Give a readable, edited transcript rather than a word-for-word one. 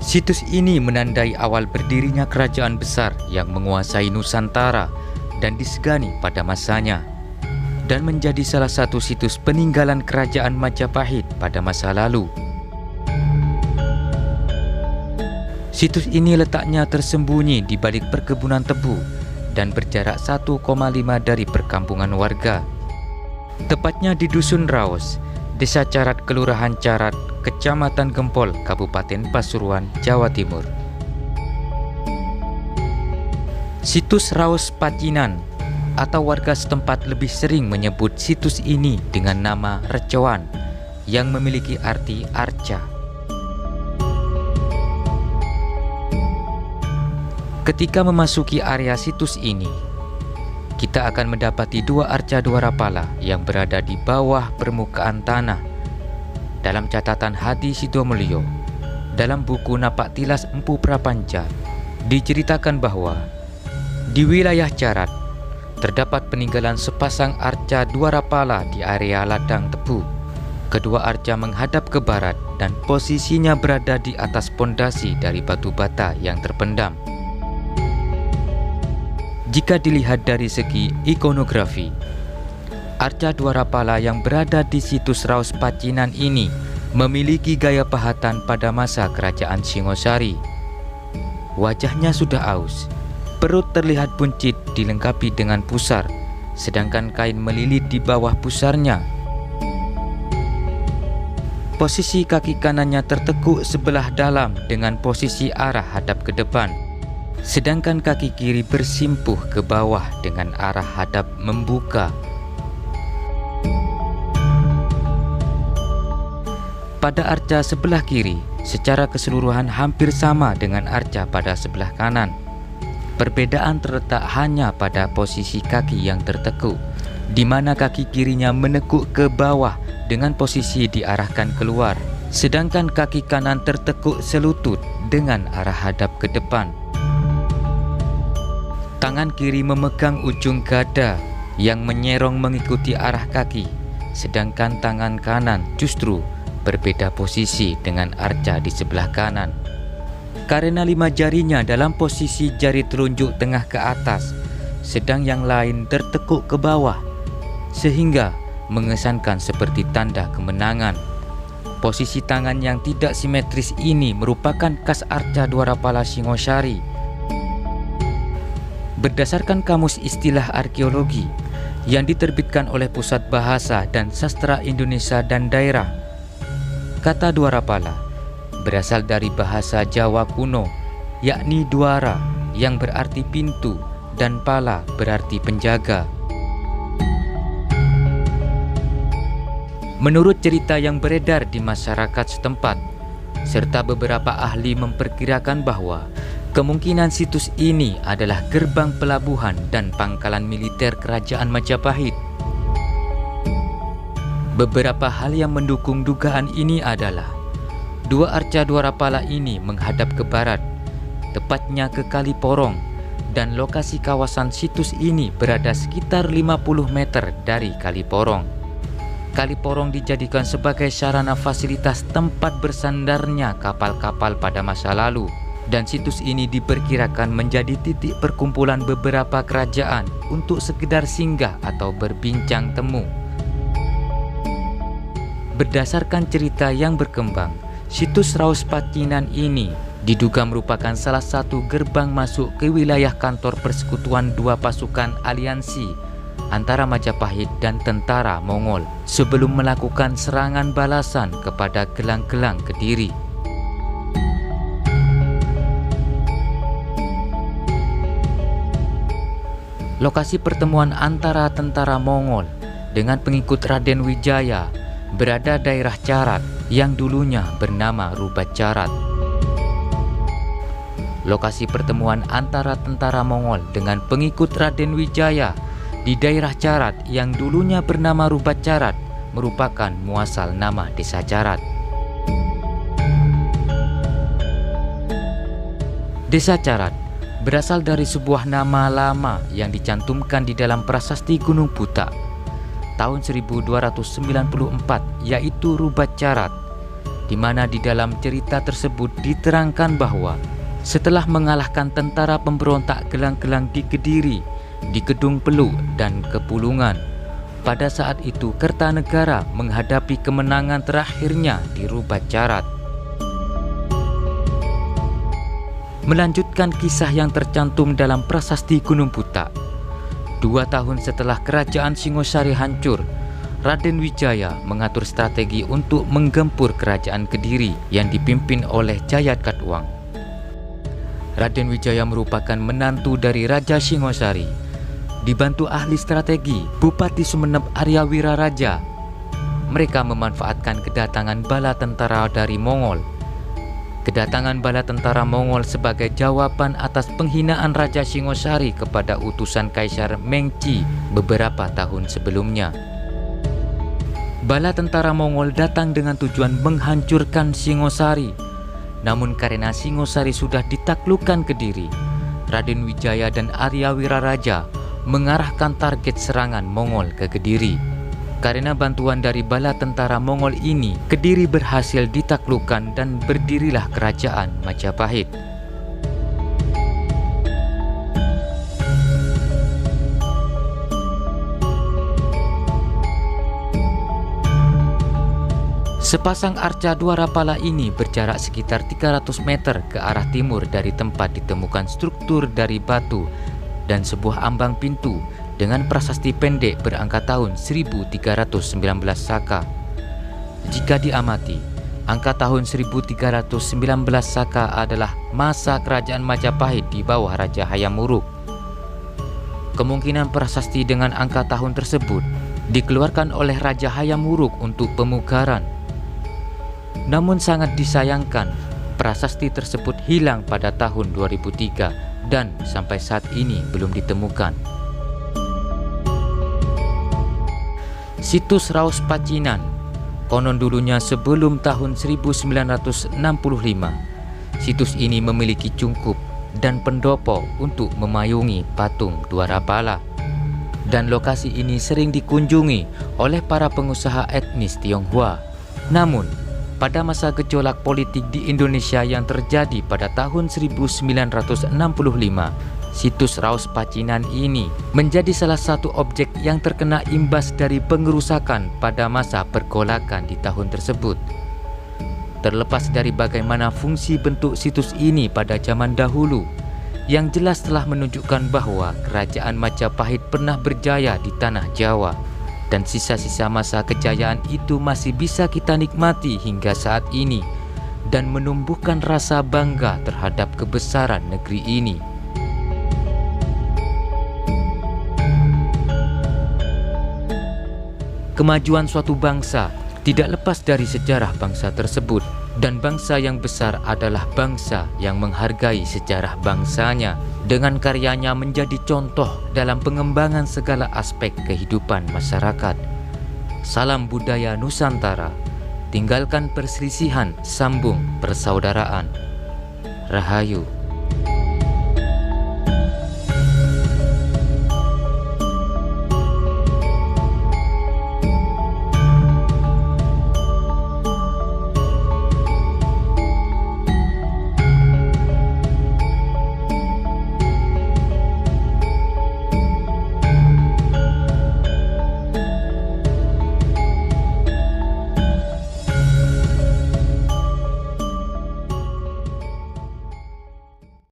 Situs ini menandai awal berdirinya kerajaan besar yang menguasai Nusantara dan disegani pada masanya, dan menjadi salah satu situs peninggalan kerajaan Majapahit pada masa lalu. Situs ini letaknya tersembunyi di balik perkebunan tebu dan berjarak 1,5 dari perkampungan warga. Tepatnya di Dusun Raos, Desa Carat, Kelurahan Carat, Kecamatan Gempol, Kabupaten Pasuruan, Jawa Timur. Situs Raos Pacinan atau warga setempat lebih sering menyebut situs ini dengan nama Recoan yang memiliki arti arca. Ketika memasuki area situs ini, kita akan mendapati dua arca Dwarapala yang berada di bawah permukaan tanah. Dalam catatan Hadi Sidomulyo, dalam buku Napak Tilas Empu Prapanca, diceritakan bahwa di wilayah Carat terdapat peninggalan sepasang arca Dwarapala di area ladang tebu. Kedua arca menghadap ke barat dan posisinya berada di atas pondasi dari batu bata yang terpendam. Jika dilihat dari segi ikonografi, arca Dwarapala yang berada di situs Raos Pacinan ini memiliki gaya pahatan pada masa kerajaan Singosari. Wajahnya sudah aus, perut terlihat buncit dilengkapi dengan pusar, sedangkan kain melilit di bawah pusarnya. Posisi kaki kanannya tertekuk sebelah dalam dengan posisi arah hadap ke depan, sedangkan kaki kiri bersimpuh ke bawah dengan arah hadap membuka. Pada arca sebelah kiri, secara keseluruhan hampir sama dengan arca pada sebelah kanan. Perbedaan terletak hanya pada posisi kaki yang tertekuk, di mana kaki kirinya menekuk ke bawah dengan posisi diarahkan keluar, sedangkan kaki kanan tertekuk selutut dengan arah hadap ke depan. Tangan kiri memegang ujung gada yang menyerong mengikuti arah kaki, sedangkan tangan kanan justru berbeda posisi dengan arca di sebelah kanan. Karena 5 jarinya dalam posisi jari telunjuk tengah ke atas, sedang yang lain tertekuk ke bawah, sehingga mengesankan seperti tanda kemenangan. Posisi tangan yang tidak simetris ini merupakan khas arca Dwarapala Singosari. Berdasarkan Kamus Istilah Arkeologi yang diterbitkan oleh Pusat Bahasa dan Sastra Indonesia dan Daerah, kata Dwarapala berasal dari bahasa Jawa kuno, yakni Dwara yang berarti pintu dan pala berarti penjaga. Menurut cerita yang beredar di masyarakat setempat, serta beberapa ahli memperkirakan bahwa kemungkinan situs ini adalah gerbang pelabuhan dan pangkalan militer kerajaan Majapahit. Beberapa hal yang mendukung dugaan ini adalah dua arca Dwarapala ini menghadap ke barat, tepatnya ke Kali Porong, dan lokasi kawasan situs ini berada sekitar 50 meter dari Kali Porong. Kali Porong dijadikan sebagai sarana fasilitas tempat bersandarnya kapal-kapal pada masa lalu, dan situs ini diperkirakan menjadi titik perkumpulan beberapa kerajaan untuk sekedar singgah atau berbincang temu. Berdasarkan cerita yang berkembang, situs Raos Pacinan ini diduga merupakan salah satu gerbang masuk ke wilayah kantor persekutuan dua pasukan aliansi antara Majapahit dan tentara Mongol sebelum melakukan serangan balasan kepada gelang-gelang Kediri. Lokasi pertemuan antara tentara Mongol dengan pengikut Raden Wijaya berada daerah Carat yang dulunya bernama Rubat Carat. Lokasi pertemuan antara tentara Mongol dengan pengikut Raden Wijaya di daerah Carat yang dulunya bernama Rubat Carat merupakan muasal nama desa Carat. Desa Carat berasal dari sebuah nama lama yang dicantumkan di dalam prasasti Gunung Butak tahun 1294, yaitu Rubat Carat. di mana di dalam cerita tersebut diterangkan bahwa setelah mengalahkan tentara pemberontak gelang-gelang di Kediri, di Kedung Peluk dan Kepulungan, pada saat itu Kertanegara menghadapi kemenangan terakhirnya di Rubacarat. Melanjutkan kisah yang tercantum dalam prasasti Gunung Butak, 2 tahun setelah kerajaan Singosari hancur, Raden Wijaya mengatur strategi untuk menggempur kerajaan Kediri yang dipimpin oleh Jayat Katuang. Raden Wijaya merupakan menantu dari Raja Singosari. Dibantu ahli strategi Bupati Sumeneb Arya Wiraraja, mereka memanfaatkan kedatangan bala tentara dari Mongol. Kedatangan bala tentara Mongol sebagai jawaban atas penghinaan Raja Singosari kepada utusan Kaisar Mengci beberapa tahun sebelumnya. Bala tentara Mongol datang dengan tujuan menghancurkan Singosari. Namun karena Singosari sudah ditaklukkan Kediri, Raden Wijaya dan Arya Wiraraja mengarahkan target serangan Mongol ke Kediri. Karena bantuan dari bala tentara Mongol ini, Kediri berhasil ditaklukkan dan berdirilah kerajaan Majapahit. Sepasang arca Dwarapala ini berjarak sekitar 300 meter ke arah timur dari tempat ditemukan struktur dari batu dan sebuah ambang pintu dengan prasasti pendek berangka tahun 1319 Saka. Jika diamati, angka tahun 1319 Saka adalah masa kerajaan Majapahit di bawah Raja Hayam Wuruk. Kemungkinan prasasti dengan angka tahun tersebut dikeluarkan oleh Raja Hayam Wuruk untuk pemugaran. Namun sangat disayangkan, prasasti tersebut hilang pada tahun 2003 dan sampai saat ini belum ditemukan. Situs Raus Pacinan, konon dulunya sebelum tahun 1965, situs ini memiliki cungkup dan pendopo untuk memayungi patung Dwarapala. Dan lokasi ini sering dikunjungi oleh para pengusaha etnis Tionghoa. Namun, pada masa gejolak politik di Indonesia yang terjadi pada tahun 1965, situs Raus Pacinan ini menjadi salah satu objek yang terkena imbas dari pengerusakan pada masa pergolakan di tahun tersebut. Terlepas dari bagaimana fungsi bentuk situs ini pada zaman dahulu, yang jelas telah menunjukkan bahwa kerajaan Majapahit pernah berjaya di tanah Jawa. Dan sisa-sisa masa kejayaan itu masih bisa kita nikmati hingga saat ini dan menumbuhkan rasa bangga terhadap kebesaran negeri ini. Kemajuan suatu bangsa tidak lepas dari sejarah bangsa tersebut, dan bangsa yang besar adalah bangsa yang menghargai sejarah bangsanya, dengan karyanya menjadi contoh dalam pengembangan segala aspek kehidupan masyarakat. Salam budaya Nusantara, tinggalkan perselisihan, sambung persaudaraan. Rahayu.